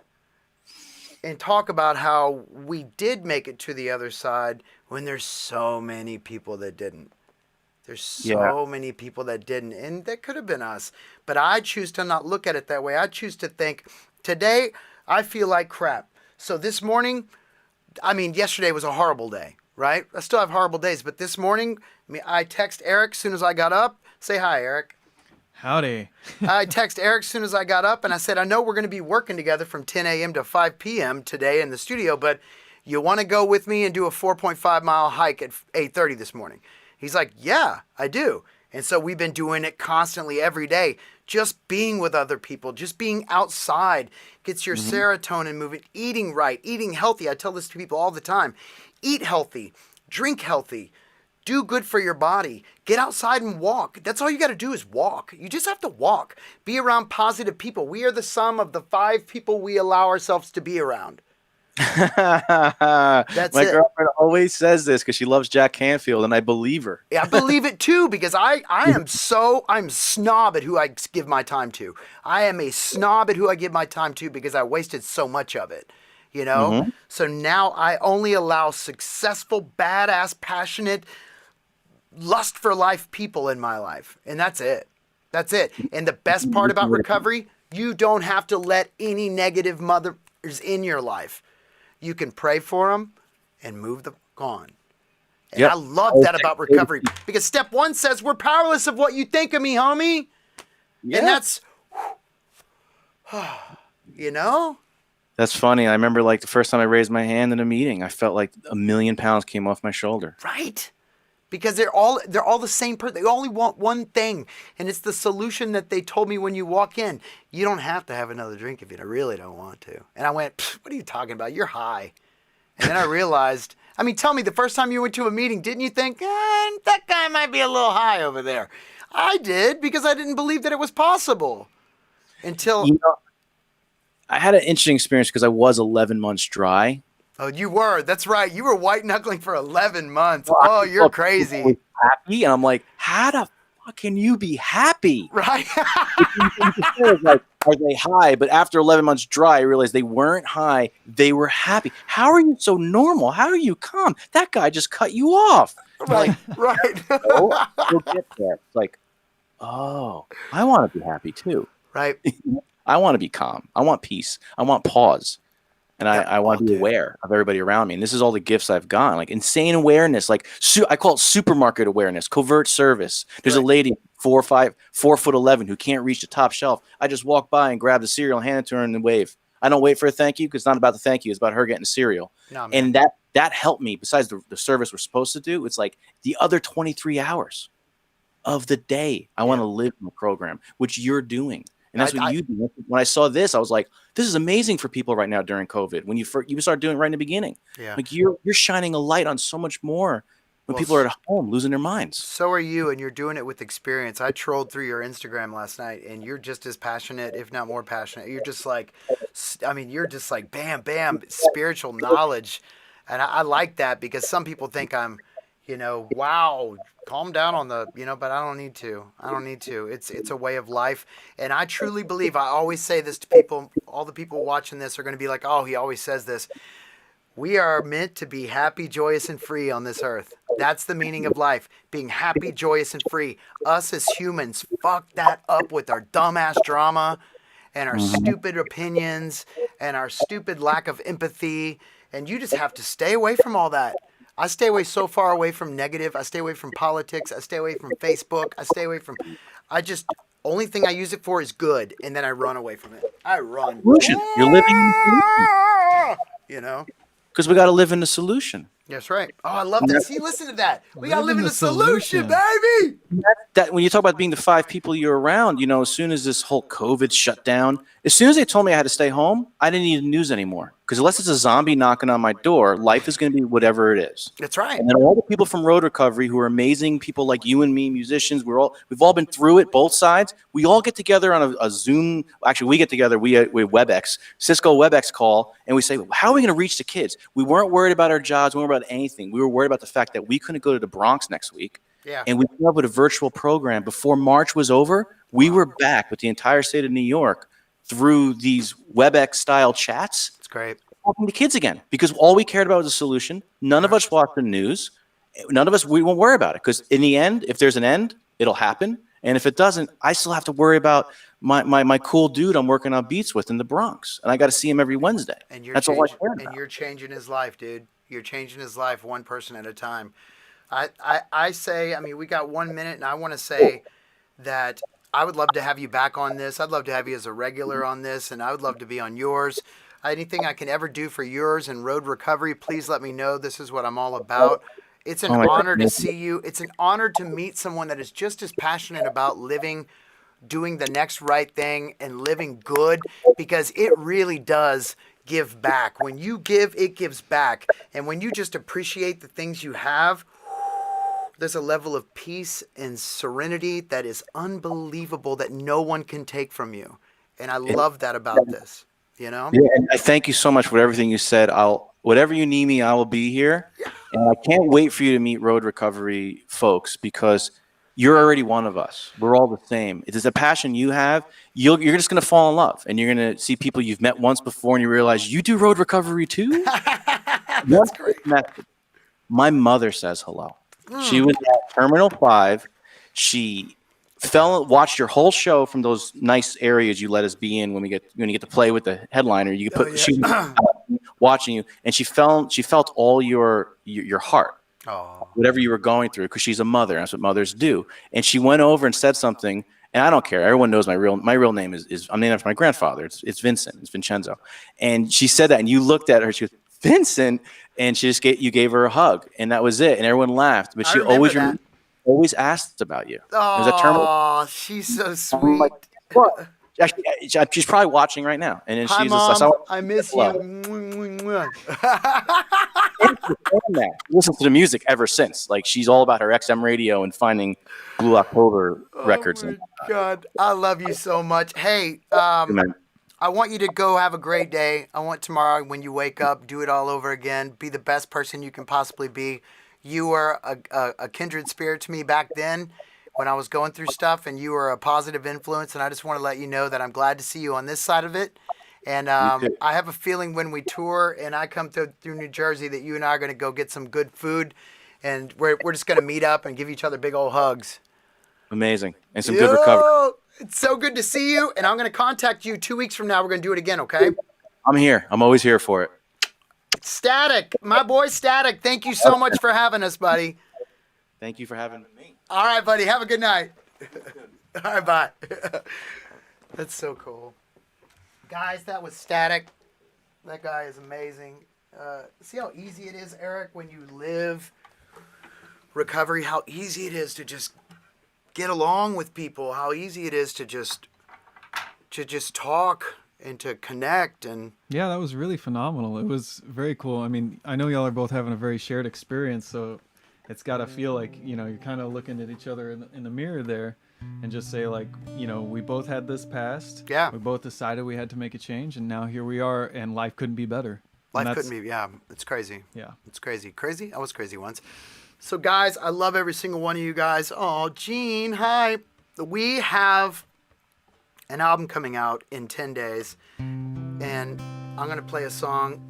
and talk about how we did make it to the other side when there's so many people that didn't. There's so many people that didn't, and that could have been us. But I choose to not look at it that way. I choose to think, today I feel like crap. So this morning, yesterday was a horrible day, right? I still have horrible days, but this morning, I text Eric as soon as I got up. Say hi, Eric. Howdy. I text Eric as soon as I got up, and I said, I know we're going to be working together from 10 a.m. to 5 p.m. today in the studio, but you want to go with me and do a 4.5-mile hike at 8:30 this morning? He's like, yeah, I do. And so we've been doing it constantly every day, just being with other people, just being outside gets your serotonin moving, eating right, eating healthy. I tell this to people all the time. Eat healthy, drink healthy. Do good for your body. Get outside and walk. That's all you got to do is walk. You just have to walk. Be around positive people. We are the sum of the 5 people we allow ourselves to be around. My girlfriend always says this because she loves Jack Canfield, and I believe her. Yeah, I believe it too, because I'm snob at who I give my time to. I am a snob at who I give my time to because I wasted so much of it. you know? Mhm. So now I only allow successful, badass, passionate, lust for life people in my life. And that's it. That's it. And the best part about recovery, you don't have to let any negative mothers in your life. You can pray for them and move them on. And Yep. I love that about recovery because step 1 says we're powerless of what you think of me, homie. Yeah. And that's, you know? That's funny. I remember like the first time I raised my hand in a meeting, I felt like 1,000,000 pounds came off my shoulder. Right. Because they're all the same person. They only want one thing, and it's the solution that they told me when you walk in. You don't have to have another drink if you really don't want to. And I went, what are you talking about? You're high. And then I realized, I mean, tell me, the first time you went to a meeting, didn't you think, that guy might be a little high over there? I did, because I didn't believe that it was possible. Until, You know, I had an interesting experience because I was 11 months dry. oh, you were. That's right. You were white knuckling for 11 months. Oh, you're crazy. Happy, and I'm like, how the fuck can you be happy? Right? Like, are they high? But after 11 months dry, I realized they weren't high. They were happy. How are you so normal? How are you calm? That guy just cut you off. Right, right. Oh, we'll get there. It's like, oh, I want to be happy too. Right. I want to be calm. I want peace. I want pause. And Yeah, I want to be dude. aware of everybody around me. And this is all the gifts I've gotten, like insane awareness, like I call it supermarket awareness, covert service. There's a Right. lady, 4'11", who can't reach the top shelf. I just walk by and grab the cereal, hand it to her, and then wave. I don't wait for a thank you because it's not about the thank you. It's about her getting the cereal. No, man. And that helped me. Besides the service we're supposed to do, it's like the other 23 hours of the day I want to live in the program, which you're doing. And that's what you do. When I saw this, I was like, this is amazing for people right now during COVID. When you start doing it right in the beginning, Yeah. like you're shining a light on so much more when Well, people are at home losing their minds. So are you, and you're doing it with experience. I trolled through your Instagram last night, and you're just as passionate, if not more passionate. You're just like, I mean, you're just like, bam, bam, spiritual knowledge. And I like that because some people think I'm, wow, calm down on the, but I don't need to. I don't need to. It's a way of life. And I truly believe, I always say this to people, all the people watching this are going to be like, oh, he always says this. We are meant to be happy, joyous, and free on this earth. That's the meaning of life. Being happy, joyous, and free. Us as humans fuck that up with our dumbass drama and our stupid opinions and our stupid lack of empathy. And you just have to stay away from all that. I stay away so far away from negative. I stay away from politics. I stay away from Facebook. Only thing I use it for is good. And then I run away from it. I run. Solution. You're living in the solution. Because we got to live in the solution. That's right. Oh, I love that. See, listen to that. We got to live in the solution, baby. That when you talk about being the 5 people you're around, as soon as this whole COVID shut down, as soon as they told me I had to stay home, I didn't need the news anymore. Because unless it's a zombie knocking on my door, life is going to be whatever it is. That's right. And then all the people from Road Recovery who are amazing people like you and me, musicians, we've all been through it, both sides. We all get together on a Zoom. Actually, we get together. We WebEx, Cisco WebEx call, and we say, how are we going to reach the kids? We weren't worried about our jobs. We weren't worried about anything. We were worried about the fact that we couldn't go to the Bronx next week. Yeah. And we came up with a virtual program. Before March was over, we were back with the entire state of New York through these WebEx-style chats. It's great. Talking to kids again, because all we cared about was a solution. None of us watch the news. None of us, we won't worry about it, because in the end, if there's an end, it'll happen. And if it doesn't, I still have to worry about my cool dude I'm working on beats with in the Bronx. And I got to see him every Wednesday. And That's all I care about. And you're changing his life, dude. You're changing his life one person at a time. I say, I mean, we got 1 minute, and I want to say that I would love to have you back on this. I'd love to have you as a regular on this, and I would love to be on yours. Anything I can ever do for yours and Road Recovery, please let me know. This is what I'm all about. It's an honor to see you. It's an honor to meet someone that is just as passionate about living, doing the next right thing, and living good, because it really does give back. When you give, it gives back. And when you just appreciate the things you have, there's a level of peace and serenity that is unbelievable that no one can take from you. And I love that about this. Yeah, and I thank you so much for everything you said. Whatever you need me, I will be here. And I can't wait for you to meet Road Recovery folks, because you're already one of us. We're all the same. It is a passion you have. You're just going to fall in love, and you're going to see people you've met once before, and you realize you do road recovery too. That's great. My mother says hello. She was at Terminal 5. She watched your whole show from those nice areas you let us be in when you get to play with the headliner. You could put she was watching you, and she felt all your heart. Oh. Whatever you were going through, because she's a mother. That's what mothers do. And she went over and said something, and I don't care. Everyone knows my real name is I'm named after my grandfather. It's Vincent. It's Vincenzo. And she said that, and you looked at her. She goes, Vincent, and you gave her a hug, and that was it. And everyone laughed, but she always asked about you. Oh, she's so sweet. Like, what? Actually, she's probably watching right now, and then Hi, she's Mom. I miss you. Listen to the music ever since. Like, she's all about her XM radio and finding Blue October records. Oh my God, I love you so much. Hey, I want you to go have a great day. I want tomorrow when you wake up, do it all over again. Be the best person you can possibly be. You were a kindred spirit to me back then when I was going through stuff, and you were a positive influence. And I just want to let you know that I'm glad to see you on this side of it. And I have a feeling when we tour and I come through New Jersey that you and I are going to go get some good food, and we're just going to meet up and give each other big old hugs. Amazing. And some good recovery. It's so good to see you, and I'm going to contact you 2 weeks from now. We're going to do it again, okay? I'm here. I'm always here for it. Static, my boy Static, thank you so much for having us, buddy. Thank you for having me. All right, buddy. Have a good night. All right, bye. That's so cool. Guys, that was Static. That guy is amazing. See how easy it is, Eric, when you live recovery, how easy it is to just get along with people, how easy it is to just talk and to connect. And yeah, that was really phenomenal. It was very cool. I mean, I know y'all are both having a very shared experience, so it's got to feel like, you know, you're kind of looking at each other in the mirror there and just say, like, you know, we both had this past. Yeah. We both decided we had to make a change, and now here we are, and life couldn't be better. Life couldn't be, yeah. It's crazy. Yeah. It's crazy. Crazy? I was crazy once. So, guys, I love every single one of you guys. Oh, Gene, hi. We have an album coming out in 10 days, and I'm going to play a song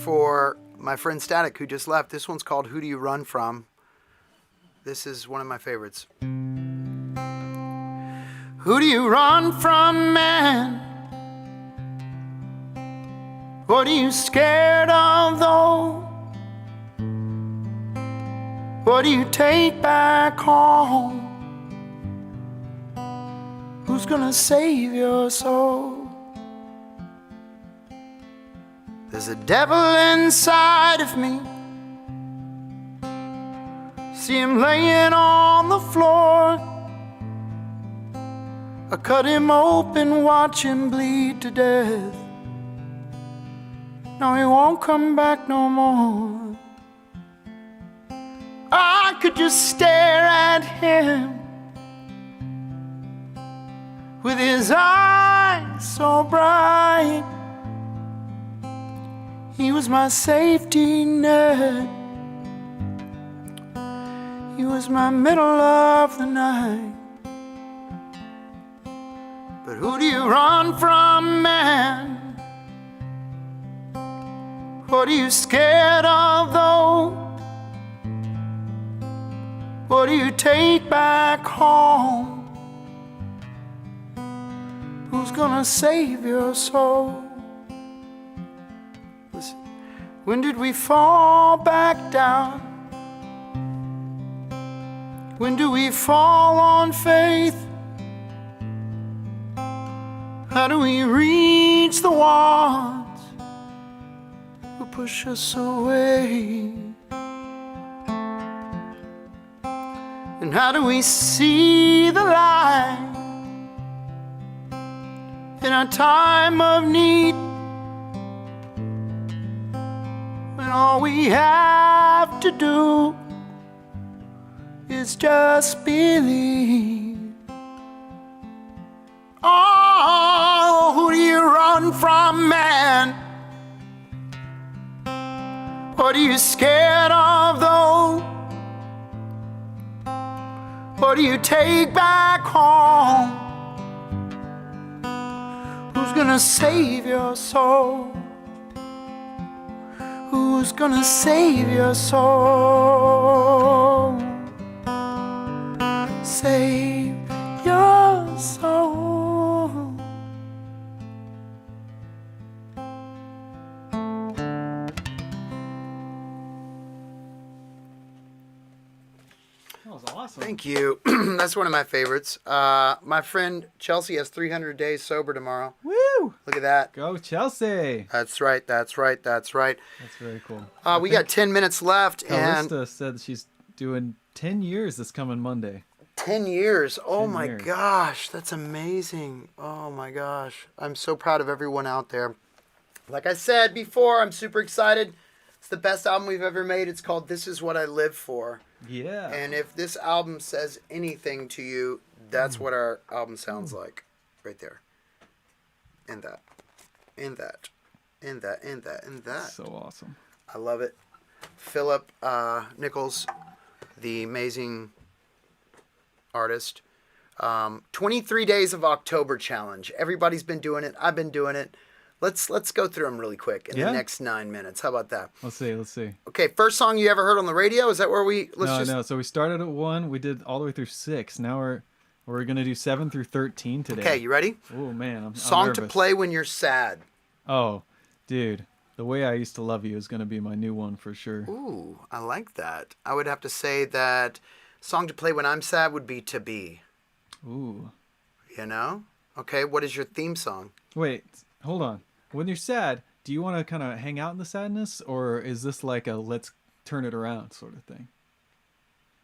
for my friend Static, who just left. This one's called Who Do You Run From? This is one of my favorites. Who do you run from, man? What are you scared of, though? What do you take back home? Who's gonna save your soul? There's a devil inside of me. See him laying on the floor. I cut him open, watch him bleed to death. No, he won't come back no more. I could just stare at him with his eyes so bright. He was my safety net. He was my middle of the night. But who do you run from, man? What are you scared of, though? What do you take back home? Who's gonna save your soul? Listen, when did we fall back down? When do we fall on faith? How do we reach the ones who push us away? And how do we see the light in our time of need, when all we have to do is just believe? Oh, who do you run from, man? What are you scared of, though? What do you take back home? Who's gonna save your soul? Who's gonna save your soul? Save your soul. That was awesome. Thank you. That's one of my favorites. My friend Chelsea has 300 days sober tomorrow. Woo! Look at that. Go Chelsea. That's right. That's right. That's right. That's very cool. We got 10 minutes left and Calista said she's doing 10 years this coming Monday. 10 years. Oh 10 my years. gosh. That's amazing. Oh my gosh. I'm so proud of everyone out there. Like I said before, I'm super excited. It's the best album we've ever made. It's called This Is What I Live For. Yeah. And if this album says anything to you, that's what our album sounds like. Right there. And that. And that. And that. And that. And that. So awesome. I love it. Philip Nichols, the amazing artist. 23 Days of October challenge. Everybody's been doing it. I've been doing it. Let's go through them really quick in Yeah. the next 9 minutes. How about that? Let's see. Okay, first song you ever heard on the radio? Is that where we No. So we started at 1. We did all the way through 6. Now we're gonna do 7 through 13 today. Okay, you ready? Oh man, I'm Song to nervous. play when you're sad. Oh, dude, The Way I Used to Love You is gonna be my new one for sure. Ooh, I like that. I would have to say that song to play when I'm sad would be To Be. Ooh. You know? Okay, what is your theme song? Wait, hold on. When you're sad, do you want to kind of hang out in the sadness, or is this like a let's turn it around sort of thing?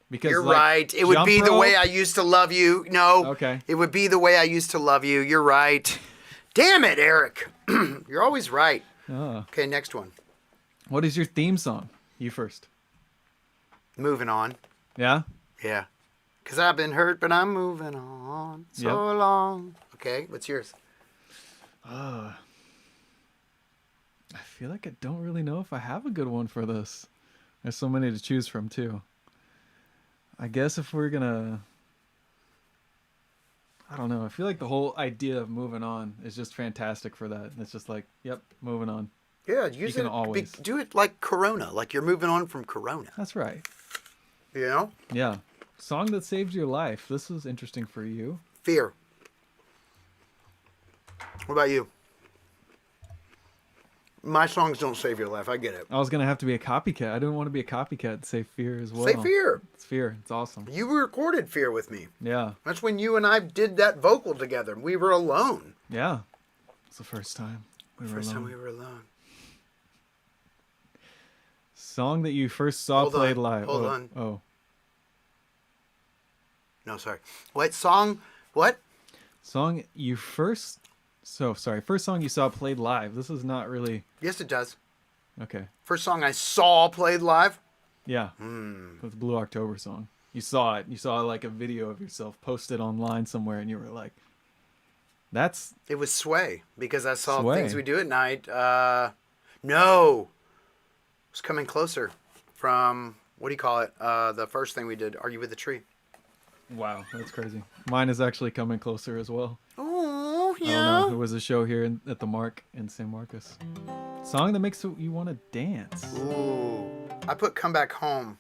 Because You're like, right. It would Jump be The Rope- Way I Used to Love You. No. Okay. It would be The Way I Used to Love You. You're right. Damn it, Eric. You're always right. Oh. Okay, next one. What is your theme song? You first. Moving on. Yeah. Yeah. Because I've been hurt, but I'm moving on so Yep. long. Okay, what's yours? I feel like I don't really know if I have a good one for this. There's so many to choose from too. I guess if we're gonna, I don't know. I feel like the whole idea of moving on is just fantastic for that. It's just like, yep, moving on. Yeah, use can it. always- Do it like Corona, like you're moving on from Corona. That's right. You know? Yeah. Song that saved your life. This was interesting for you. Fear. What about you? My songs don't save your life. I get it. I was gonna have to be a copycat. I didn't want to be a copycat and say Fear as well. Say Fear. It's Fear. It's awesome. You recorded Fear with me. Yeah. That's when you and I did that vocal together. We were alone. Yeah. It's the first time we were First alone. time we were alone. Song that you first saw Hold on, played live. hold oh, on. Oh. No, sorry. What song? What? Song you first. So sorry. First song you saw played live. This is not really. Yes, it does. Okay. First song I saw played live. Yeah. That's Blue October song. You saw it. You saw like a video of yourself posted online somewhere, and you were like, "That's It was Sway because I saw Sway. Things We Do at Night. No. It was Coming Closer from, what do you call it? The first thing we did, Are You With the Tree? wow. That's crazy. Mine is actually coming closer as well. Oh, I don't know. It was a show here at the Mark in San Marcos. Song that makes you want to dance. Ooh. I put Come Back Home.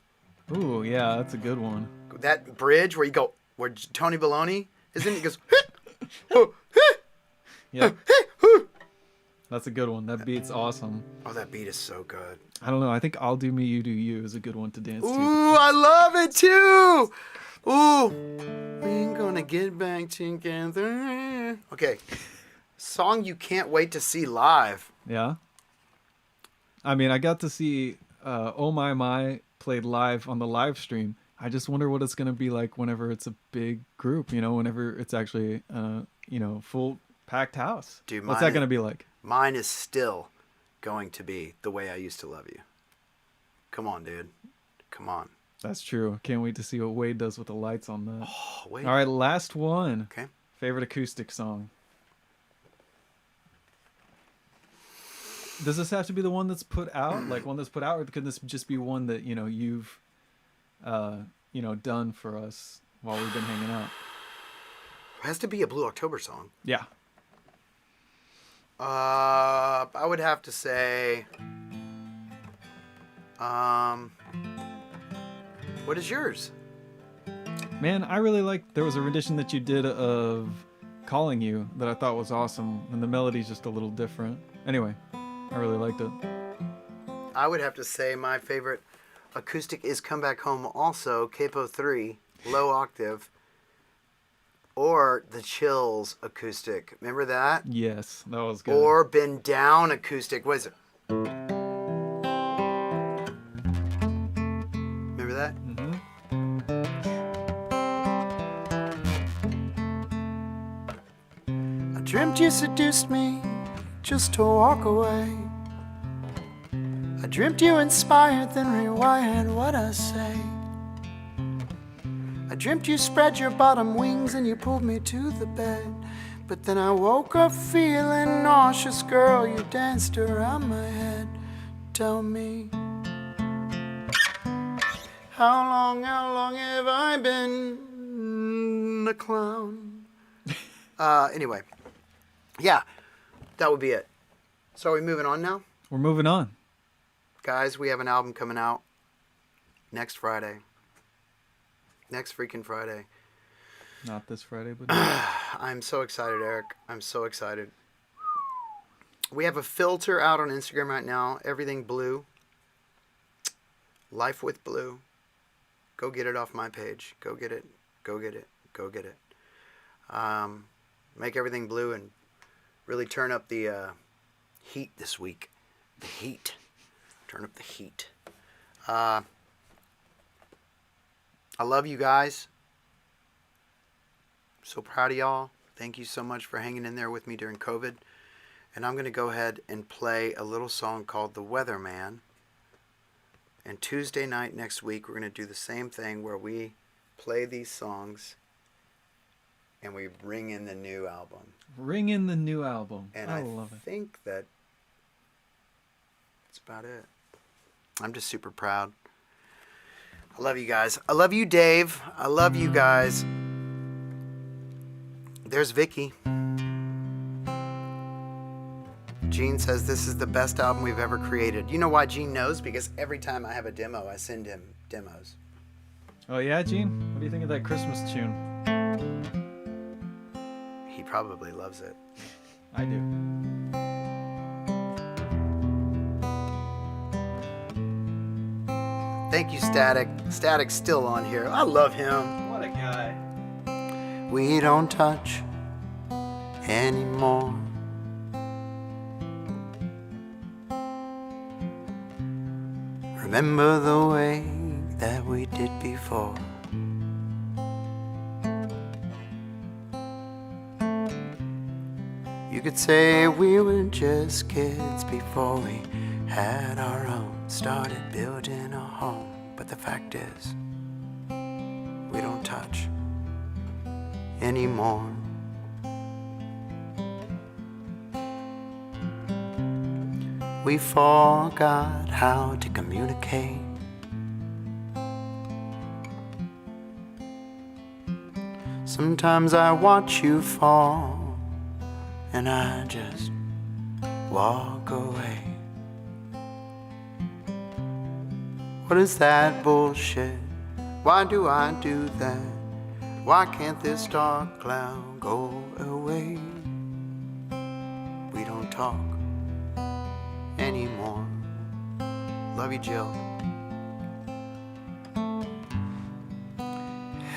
Ooh, yeah, that's a good one. That bridge where you go, where Tony Baloney is in, he goes, oh, Yeah. That's a good one. That beat's awesome. that beat is so good. I don't know. I think I'll Do Me, You Do You is a good one to dance to. Ooh, I love it too. Ooh, we're gonna get back together. Okay, song you can't wait to see live. Yeah. I mean, I got to see Oh My played live on the live stream. I just wonder what it's going to be like whenever it's a big group, whenever it's actually, full packed house. Dude, what's mine that going to be like? Mine is still going to be The Way I Used to Love You. Come on, dude. Come on. That's true. Can't wait to see what Wade does with the lights on that. Oh, wait. All right, last one. Okay. Favorite acoustic song. Does this have to be the one that's put out, like one that's put out, or could this just be one that you've, done for us while we've been hanging out. It has to be a Blue October song. Yeah. I would have to say, what is yours? Man, I really liked, there was a rendition that you did of Calling You that I thought was awesome, and the melody's just a little different. Anyway, I really liked it. I would have to say my favorite acoustic is Come Back Home also, Capo 3, low octave, or the Chills acoustic. Remember that? Yes, that was good. Or Bend Down acoustic. What is it? Remember that? Mm-hmm. I dreamt you seduced me just to walk away. I dreamt you inspired, then rewired what I say. I dreamt you spread your bottom wings and you pulled me to the bed. But then I woke up feeling nauseous, girl, you danced around my head. Tell me, how long have I been a clown? Anyway, yeah, that would be it. So are we moving on now? We're moving on. Guys, we have an album coming out next Friday. Next freaking Friday. Not this Friday, but I'm so excited, Eric. I'm so excited. We have a filter out on Instagram right now. Everything blue. Life with Blue. Go get it off my page. Go get it. Go get it. Go get it. Make everything blue and really turn up the heat this week. The heat. Turn up the heat. I love you guys. So proud of y'all. Thank you so much for hanging in there with me during COVID. And I'm going to go ahead and play a little song called The Weatherman. And Tuesday night next week, we're going to do the same thing where we play these songs and we bring in the new album. ring in the new album. And I I love it. think that's about it. I'm just super proud. I love you guys. I love you, Dave. I love you guys. There's Vicky. Gene says this is the best album we've ever created. You know why Gene knows? Because every time I have a demo, I send him demos. Oh yeah, Gene? What do you think of that Christmas tune? He probably loves it. I do. Thank you, Static. Static's still on here. I love him. What a guy. We don't touch anymore. Remember the way that we did before. You could say we were just kids before we had our own, started building a home. But the fact is, we don't touch anymore. We forgot how to communicate. Sometimes I watch you fall and I just walk away. What is that bullshit? Why do I do that? Why can't this dark cloud go away? We don't talk anymore. Love you, Jill.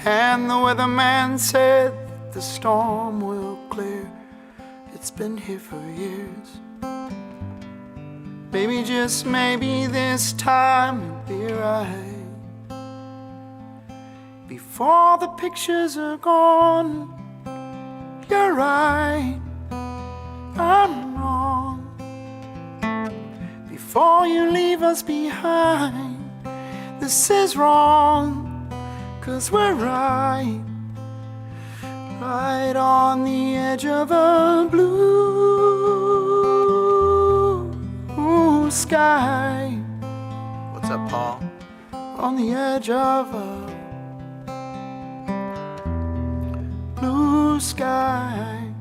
And the weatherman said the storm will clear. It's been here for years. Maybe, just maybe this time it'll be right. Before the pictures are gone, you're right, I'm wrong. Before you leave us behind, this is wrong, 'cause we're right, right on the edge of a blue sky. What's up, Paul? On the edge of a blue sky,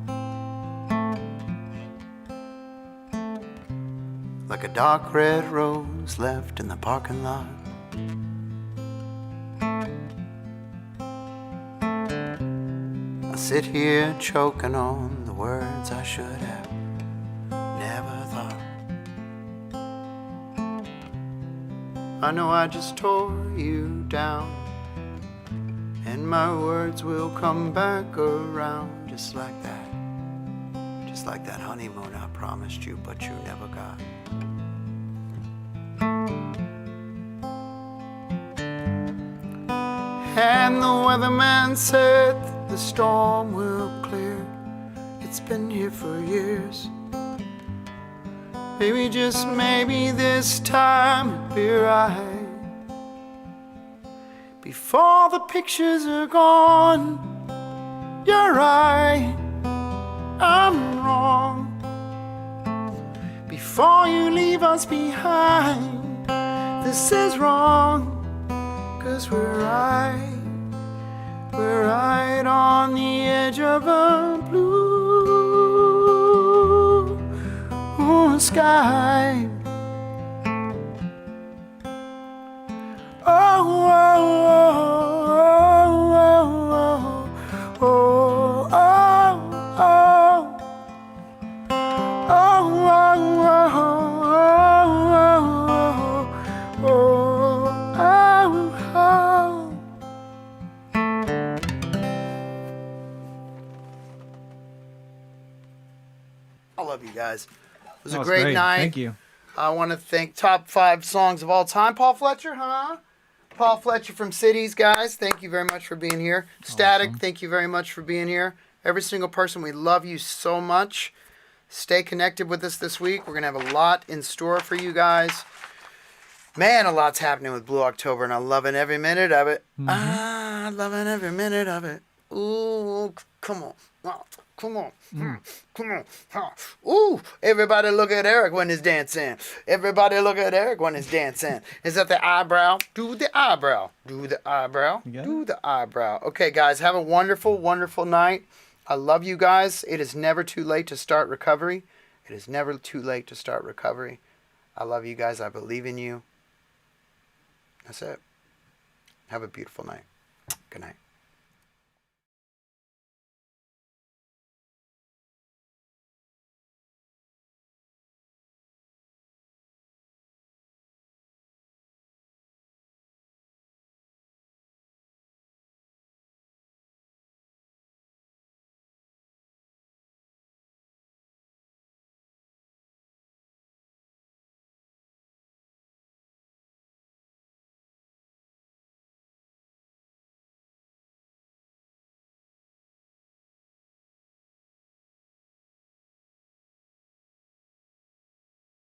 like a dark red rose left in the parking lot. I sit here choking on the words I should have never thought. I know I just tore you down, and my words will come back around just like that. Just like that honeymoon I promised you, but you never got. And the weatherman said that the storm will clear. It's been here for years. Maybe, just maybe this time it'll be right. Before the pictures are gone, you're right, I'm wrong. Before you leave us behind, this is wrong. 'Cause we're right on the edge of a blue sky. Oh, oh, oh, oh, oh, oh, oh, oh, oh, oh. I love you guys. It was a great night. Thank you. I want to thank top 5 songs of all time. Paul Fletcher, huh? Paul Fletcher from Cities, guys. Thank you very much for being here. Static, Awesome. thank you very much for being here. Every single person, we love you so much. Stay connected with us this week. We're going to have a lot in store for you guys. Man, a lot's happening with Blue October, and I'm loving every minute of it. I'm loving every minute of it. Ooh, come on. Oh, come on. Come on. Ooh, everybody look at Eric when he's dancing. Everybody look at Eric when he's dancing. Is that the eyebrow? Do the eyebrow. Do the eyebrow. Do the eyebrow. Okay, guys, have a wonderful, wonderful night. I love you guys. It is never too late to start recovery. It is never too late to start recovery. I love you guys. I believe in you. That's it. Have a beautiful night. Good night.